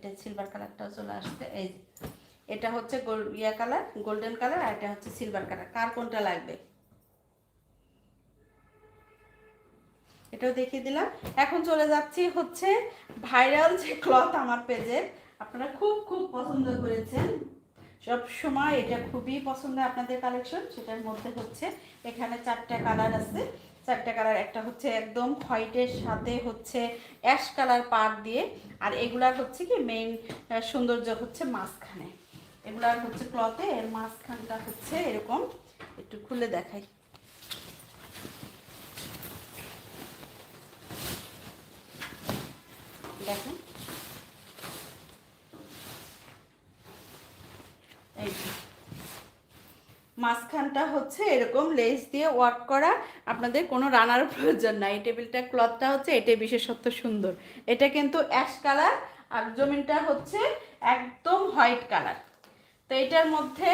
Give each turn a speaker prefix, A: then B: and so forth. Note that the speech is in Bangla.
A: এটা সিলভার কালারটাও চলে আসছে। এই যে এটা হচ্ছে কালার, গোল্ডেন কালার, আর এটা হচ্ছে সিলভার কালার। কার কোনটা লাগবে এটাও দেখিয়ে দিলাম। এখন চলে যাচ্ছি হচ্ছে ভাইরাল যে ক্লথ আমার পেজের, আপনারা খুব খুব পছন্দ করেছেন সব সময়, এটা খুবই পছন্দের আপনাদের কালেকশন। সেটার মধ্যে হচ্ছে এখানে 4টা কালার আছে, 4টা কালার। একটা হচ্ছে একদম হোয়াইটের সাথে হচ্ছে অ্যাশ কালার পাড় দিয়ে, আর এগুলার হচ্ছে কি মেইন সৌন্দর্য হচ্ছে মাঝখানে, এগুলার হচ্ছে ক্লথে এর মাঝখানটা হচ্ছে এরকম। একটু খুলে দেখাই, দেখেন এই মাঝখানটা হচ্ছে এরকম লেস দিয়ে ওয়ার্ক করা, আপনাদের কোনো রানার প্রয়োজন নাই। এই টেবিলটা ক্লথটা হচ্ছে এটাই বিশেষত্ব সুন্দর। এটা কিন্তু অ্যাশ কালার আর জমিনটা হচ্ছে একদম হোয়াইট কালার। তো এটার মধ্যে